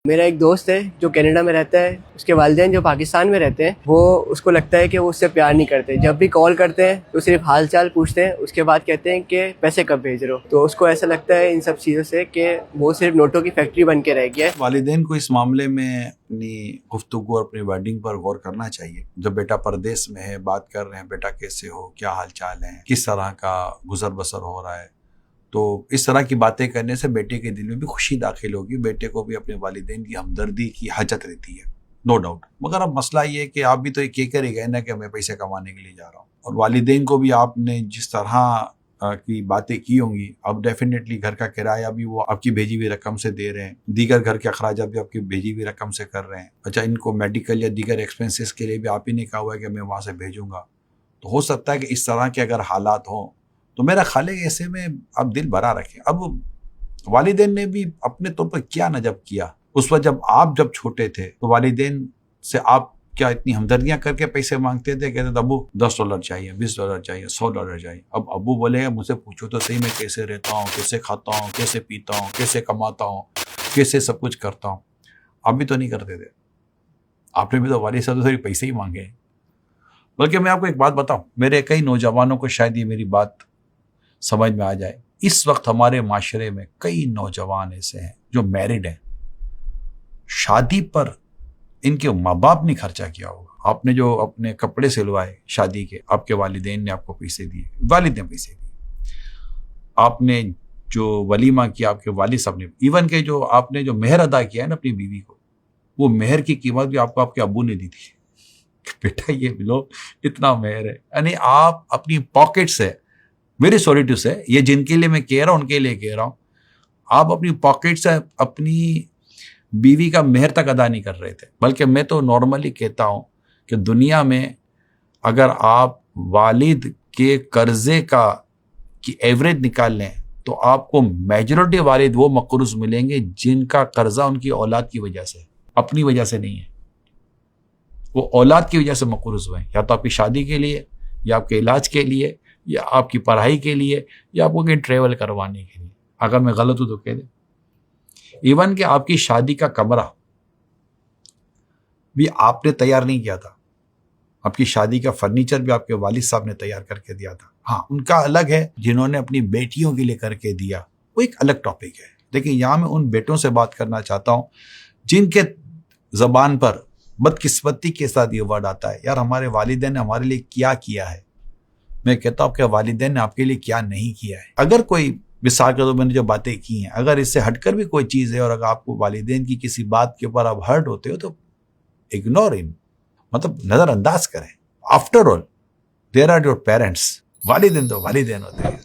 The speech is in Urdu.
میرا ایک دوست ہے جو کینیڈا میں رہتا ہے، اس کے والدین جو پاکستان میں رہتے ہیں، وہ اس کو لگتا ہے کہ وہ اس سے پیار نہیں کرتے. جب بھی کال کرتے ہیں تو صرف حال چال پوچھتے ہیں، اس کے بعد کہتے ہیں کہ پیسے کب بھیج رہے ہو. تو اس کو ایسا لگتا ہے ان سب چیزوں سے کہ وہ صرف نوٹوں کی فیکٹری بن کے رہ گیا ہے. والدین کو اس معاملے میں اپنی گفتگو اور اپنی ورڈنگ پر غور کرنا چاہیے. جب بیٹا پردیس میں ہے، بات کر رہے ہیں بیٹا کیسے ہو، کیا حال چال ہے، کس طرح کا گزر بسر ہو رہا ہے، تو اس طرح کی باتیں کرنے سے بیٹے کے دل میں بھی خوشی داخل ہوگی. بیٹے کو بھی اپنے والدین کی ہمدردی کی حاجت رہتی ہے، نو ڈاؤٹ. مگر اب مسئلہ یہ ہے کہ آپ بھی تو یہ کہہ کر ہی گئے نا کہ میں پیسے کمانے کے لیے جا رہا ہوں. اور والدین کو بھی آپ نے جس طرح کی باتیں کی ہوں گی، اب ڈیفینیٹلی گھر کا کرایہ بھی وہ آپ کی بھیجی ہوئی رقم سے دے رہے ہیں، دیگر گھر کے اخراجات بھی آپ کی بھیجی ہوئی رقم سے کر رہے ہیں. اچھا، ان کو میڈیکل یا دیگر ایکسپنسز کے لیے بھی آپ ہی نے کہا ہوا ہے کہ میں وہاں سے بھیجوں گا. تو ہو سکتا ہے کہ اس طرح کے اگر حالات ہوں تو میرا خیال ہے ایسے میں آپ دل بھرا رکھیں. اب والدین نے بھی اپنے طور پر کیا نہ جب کیا. اس وقت جب چھوٹے تھے تو والدین سے آپ کیا اتنی ہمدردیاں کر کے پیسے مانگتے تھے، کہتے تھے ابو $10 چاہیے، $20 چاہیے، $100 چاہیے. اب ابو بولے مجھ سے پوچھو تو صحیح میں کیسے رہتا ہوں، کیسے کھاتا ہوں، کیسے پیتا ہوں، کیسے کماتا ہوں، کیسے سب کچھ کرتا ہوں. آپ بھی تو نہیں کرتے تھے، آپ نے بھی تو والد صاحب سے پیسے ہی مانگے. بلکہ میں آپ کو ایک بات بتاؤں، میرے کئی نوجوانوں کو شاید یہ میری بات سمجھ میں آ جائے. اس وقت ہمارے معاشرے میں کئی نوجوان ایسے ہیں جو میرڈ ہیں، شادی پر ان کے ماں باپ نے خرچہ کیا ہوگا. آپ نے جو اپنے کپڑے سلوائے شادی کے، آپ کے والدین نے آپ کو پیسے دیے، والد نے پیسے دیے. آپ نے جو ولیمہ کیا، آپ کے والد صاحب نے، ایون کہ جو آپ نے جو مہر ادا کیا ہے نا اپنی بیوی کو، وہ مہر کی قیمت بھی آپ کو آپ کے ابو نے دی تھی. بیٹا یہ لو اتنا مہر ہے. یعنی آپ اپنی پاکٹ سے، ویری سوری ٹو سے، یہ جن کے لیے میں کہہ رہا ہوں ان کے لیے کہہ رہا ہوں، آپ اپنی پاکٹ سے اپنی بیوی کا مہر تک ادا نہیں کر رہے تھے. بلکہ میں تو نارملی کہتا ہوں کہ دنیا میں اگر آپ والد کے قرضے کی ایوریج نکال لیں تو آپ کو میجورٹی والد وہ مقروض ملیں گے جن کا قرضہ ان کی اولاد کی وجہ سے، اپنی وجہ سے نہیں ہے. وہ اولاد کی وجہ سے مقروض ہوئے ہیں، یا تو آپ کی شادی کے لیے، یا آپ کے علاج کے لیے، یا آپ کی پڑھائی کے لیے، یا آپ کو کہیں ٹریول کروانے کے لیے. اگر میں غلط ہوں تو کہہ دیں. ایون کہ آپ کی شادی کا کمرہ بھی آپ نے تیار نہیں کیا تھا، آپ کی شادی کا فرنیچر بھی آپ کے والد صاحب نے تیار کر کے دیا تھا. ہاں، ان کا الگ ہے، جنہوں نے اپنی بیٹیوں کے لیے کر کے دیا، وہ ایک الگ ٹاپک ہے. لیکن یہاں میں ان بیٹوں سے بات کرنا چاہتا ہوں جن کے زبان پر بدقسمتی کے ساتھ یہ ورڈ آتا ہے، یار ہمارے والدین نے ہمارے لیے کیا کیا ہے. میں کہتا ہوں کہ والدین نے آپ کے لیے کیا نہیں کیا ہے. اگر کوئی مثال کے طور میں نے جو باتیں کی ہیں، اگر اس سے ہٹ کر بھی کوئی چیز ہے اور اگر آپ کو والدین کی کسی بات کے اوپر آپ ہرٹ ہوتے ہو تو اگنور ان، مطلب نظر انداز کریں. After all there are your parents. والدین تو والدین ہوتے ہیں.